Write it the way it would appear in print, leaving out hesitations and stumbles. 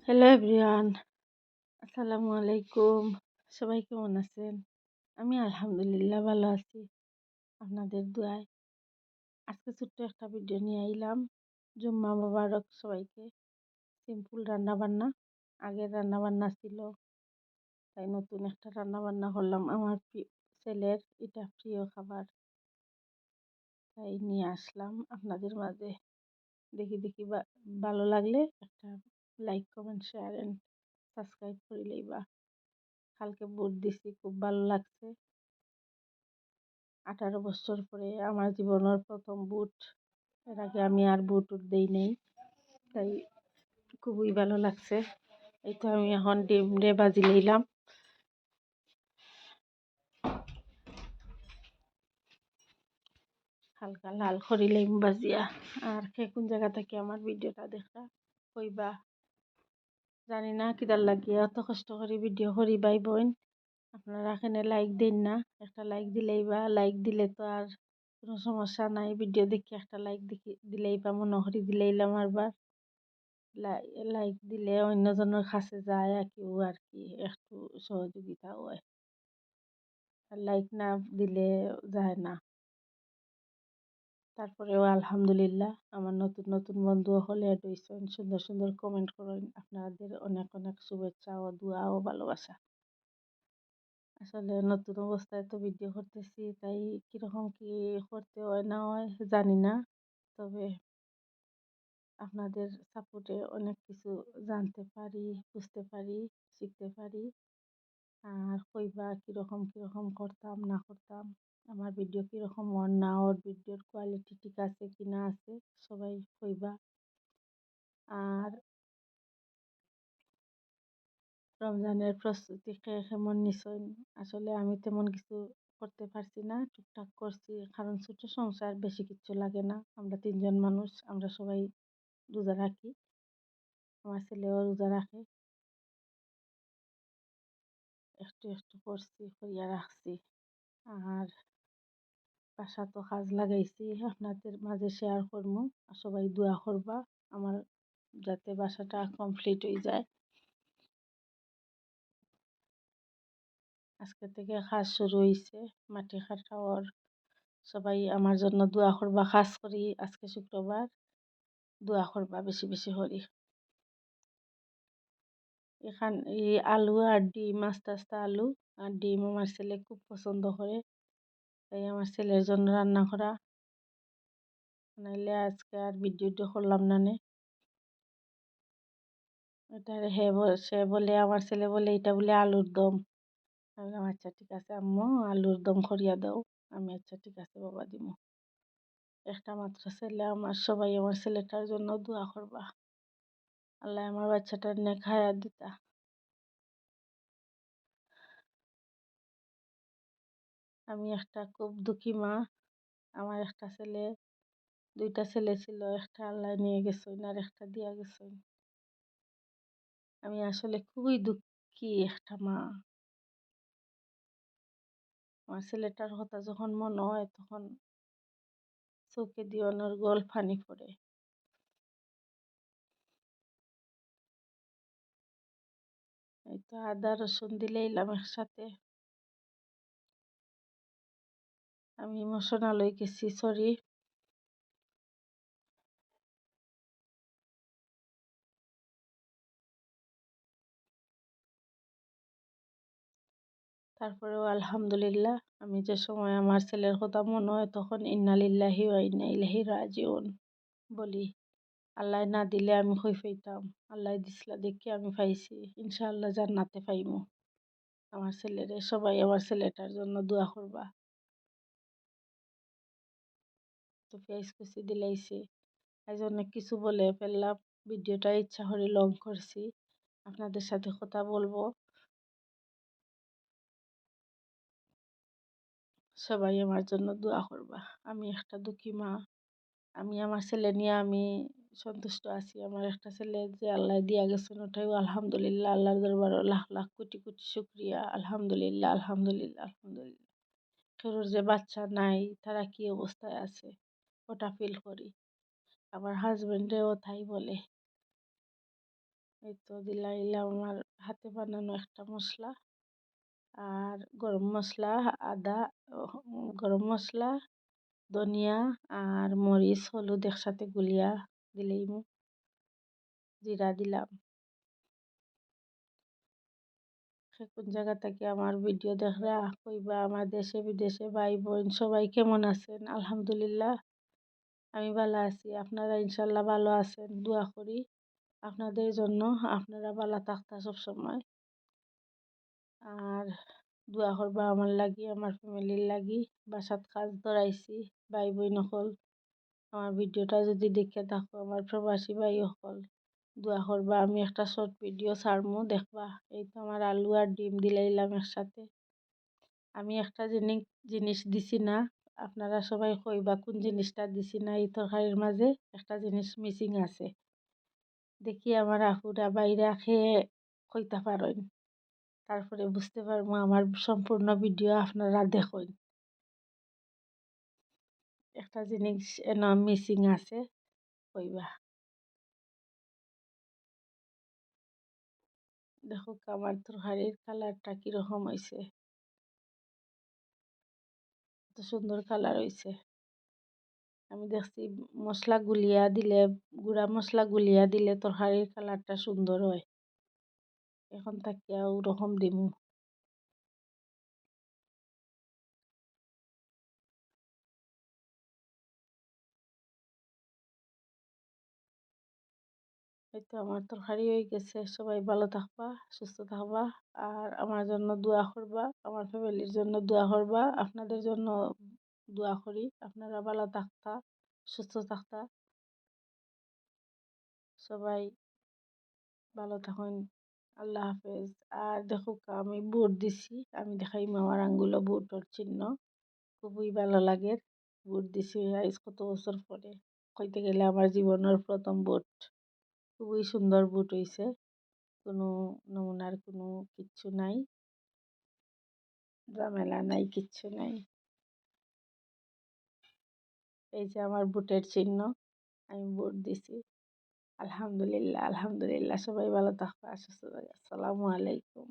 Hello everyone, আসসালামু আলাইকুম। সবাই কেমন আছেন? আমি আলহামদুলিল্লাহ ভালো আছি, আপনাদের দোয়ায়। আজকে ছোট্ট একটা ভিডিও নিয়ে আইলাম। জুম্মা মোবারক সবাইকে। সিম্পল রান্না বান্না, আগের রান্না বান্না ছিল, তাই নতুন একটা রান্না বান্না করলাম। আমার ছেলের এটা প্রিয় খাবার, তাই নিয়ে আসলাম আপনাদের মাঝে। দেখি দেখি ভালো লাগলে একটা like, comment, share and subscribe করিলেই বা। কালকে বুট দিছি, খুব ভালো লাগছে। 18 বছর পরে আমার জীবনের প্রথম বুট। এর আগে আমি আর বুট দেই নাই, তাই খুবই ভালো লাগছে। এই তো আমি এখন ডিম রে ভাজি লইলাম। হালকা লাল করি লইম ভাজিয়া। আর কে কোন জায়গা থেকে আমার ভিডিওটা দেখা কইবা, জানি না কিদার লাগিয়া অত কষ্ট করে ভিডিও করি ভাই বোন। আপনারা এখানে লাইক দিন না, একটা লাইক দিলেই বা। লাইক দিলে তো আর কোনো সমস্যা নাই, ভিডিও দেখি একটা লাইক দিলেই বা, মনে করি দিলেইলাম। আরবার লাইক দিলে অন্যজনের কাছে যায় আর কি, আর কি একটু সহযোগিতা হয়। আর লাইক না দিলে যায় না। তারপরেও আলহামদুলিল্লাহ, আমার নতুন নতুন বন্ধু হলে এড হইছেন, সুন্দর সুন্দর কমেন্ট করেন। আপনাদের অনেক অনেক শুভেচ্ছা ও দোয়া ও ভালোবাসা। আসলে নতুন অবস্থায় তো ভিডিও করতেছি, তাই কিরকম কি করতে হয় না হয় জানি না। তবে আপনাদের সাপোর্টে অনেক কিছু জানতে পারি, বুঝতে পারি, শিখতে পারি। আর কইবা কিরকম কিরকম করতাম না করতাম, আমার ভিডিও কিরকম ওর না ওর, ভিডিওর কোয়ালিটি ঠিক আছে কি না আছে, সবাই কইবা। আর রমজানের প্রস্তুতি কেমন নিছেন? আসলে আমি তেমন কিছু করতে পারছি না, টুকটাক করছি, কারণ ছোট সংসার, বেশি কিছু লাগে না। আমরা 3জন মানুষ, আমরা সবাই রোজা রাখি, আমার ছেলেও রোজা রাখে। একটু একটু করছি, করিয়া রাখছি। আর বাসা তো কাজ লাগাইছি, আপনাদের মাঝে শেয়ার করবো। আর সবাই দোয়া করবা আমার, যাতে বাসাটা কমপ্লিট হয়ে যায়। আজকে থেকে কাজ শুরু হয়েছে, মাটি কাটার। সবাই আমার জন্য দোয়া করবা, কাজ করি আজকে শুক্রবার, দোয়া করবা বেশি বেশি করি। এই আলু আর ডিম, আস্তে আস্তে আলু আর ডিম আমার ছেলে খুব পছন্দ করে, তাই আমার ছেলের জন্য রান্না করা। নাইলে আজকে আর ভিডিও করলাম না নে। এটা সে বলে, আমার ছেলে বলে এটা বলে আলুর দম। আমি বললাম আচ্ছা ঠিক আছে আম্মু, আলুর দম করিয়া দাও। আমি আচ্ছা ঠিক আছে বাবা দিমু। একটা মাত্র ছেলে আমার, সবাই আমার ছেলেটার জন্য দোয়া করবা। আল্লাহ আমার বাচ্চাটার নেক হায়াত দিতা। আমি একটা খুব দুঃখী মা। আমার একটা ছেলে, 2টা ছেলে ছিল, একটা আল্লাহ নিয়ে গেছেন আর একটা দিয়া গেছেন। আমি আসলে খুবই দুঃখী একটা মা। আমার ছেলেটার কথা যখন মনে হয়, তখন চোখে দিয়ে অনর্গল পানি পড়ে। এই তো আদা রসুন দিলেইলাম একসাথে। আমি ইমোশনাল হয়ে গেছি, সরি। তারপরেও আলহামদুলিল্লাহ, আমি যে সময় আমার ছেলের কথা মনে হয়, তখন ইন্না লিল্লাহি ওয়া ইন্না ইলাইহি রাজিউন বলি। আল্লাহ না দিলে আমি কই পাইতাম, আল্লাহ দিসলা দেখি আমি পাইছি। ইনশাআল্লাহ জান্নাতে পাইমু আমার ছেলেরে। সবাই আমার ছেলেটার জন্য দোয়া করবা। তো পেঁয়াজ কুচি দিলাইছি, এই জন্য কিছু বলে ফেললাম। ভিডিওটা ইচ্ছা করে লং করছি, আপনাদের সাথে কথা বলবো। সবাই আমার জন্য দোয়া করবা। আমি একটা দুঃখী মা। আমি আমার ছেলে নিয়ে আমি সন্তুষ্ট আছি। আমার একটা ছেলে যে আল্লাহ দিয়া গেছেন, ওটাই আলহামদুলিল্লাহ, আল্লাহর দরবারে লাখ লাখ কোটি কোটি শুক্রিয়া। আলহামদুলিল্লাহ, আলহামদুলিল্লাহ, আলহামদুলিল্লাহ। কারোর যে বাচ্চা নাই, তারা কি অবস্থায় আছে, ওটা ফিল করি। আমার হাজবেন্ডেও তাই বলে। এই তো দিলাম আমার হাতে বানানো একটা মশলা, আর গরম মশলা, আদা, গরম মশলা, ধনিয়া আর মরিচ হলুদ একসাথে গুলিয়া দিলেই জিরা দিলাম। কোন জায়গা থেকে আমার ভিডিও দেখরা কইবা আমার দেশে বিদেশে ভাই বোন সবাই কেমন আছেন? আলহামদুলিল্লাহ আমি ভালো আছি, আপনারা ইনশাল্লাহ ভালো আছেন। দোয়া করি আপনাদের জন্য, আপনারা ভালো থাকতা সব সময়। আর দোয়া করবা আমার লাগি, আমার ফ্যামিলির লাগি। বাসাত কাজ ধরাইছি, ভাই বোন সকল আমার ভিডিওটা যদি দেখে থাকো, আমার প্রবাসী ভাই সকল দোয়া করবা। আমি একটা শর্ট ভিডিও ছাড়মু, দেখবা। এই তো আমার আলু আর ডিম দিলাইলাম একসাথে। আমি একটা জিনিস দিছি না, আপনারা সবাই কইবা কোন জিনিসটা দিছি না। এই তরকারির মাঝে একটা জিনিস মিসিং আছে, দেখি আমার আপুরা বাইরে খেয়ে কইতা পারেন, তারপরে বুঝতে পারবো। আমার সম্পূর্ণ ভিডিও আপনারা দেখুন, একটা জিনিস এন মিসিং আছে কইবা। দেখো আমার তরকারির কালারটা কিরকম হয়েছে, এত সুন্দর কালার হয়েছে। আমি দেখছি মশলা গুলিয়া দিলে, গুঁড়া মশলা গুলিয়া দিলে তরকারির কালারটা সুন্দর হয়। এখন তাকিয়া ওরকম দিমু। এই তো আমার তরকারি হয়ে গেছে। সবাই ভালো থাকবা, সুস্থ থাকবা, আর আমার জন্য দোয়া করবা, আমার ফ্যামিলির জন্য দোয়া করবা। আপনাদের জন্য দোয়া করি, আপনারা ভালো থাকতা, সুস্থ থাকতা, সবাই ভালো থাকুন। আল্লাহ হাফেজ। আর দেখো আমি বুট দিছি, আমি দেখাই আমার আঙ্গুলো বুটর চিহ্ন, খুবই ভালো লাগে। বুট দিছি আজ কত বছর পরে, কইতে গেলে আমার জীবনের প্রথম বুট। খুবই সুন্দর বুট হইছে, কোনো নমুনার কোনো কিচ্ছু নাই, ঝামেলা নাই, কিচ্ছু নাই। এই যে আমার বুটের চিহ্ন, আমি বুট দিছি। আলহামদুলিল্লাহ, আলহামদুলিল্লাহ। সবাই ভালো থাকবা, সুস্থ থাকবা। আসসালামু আলাইকুম।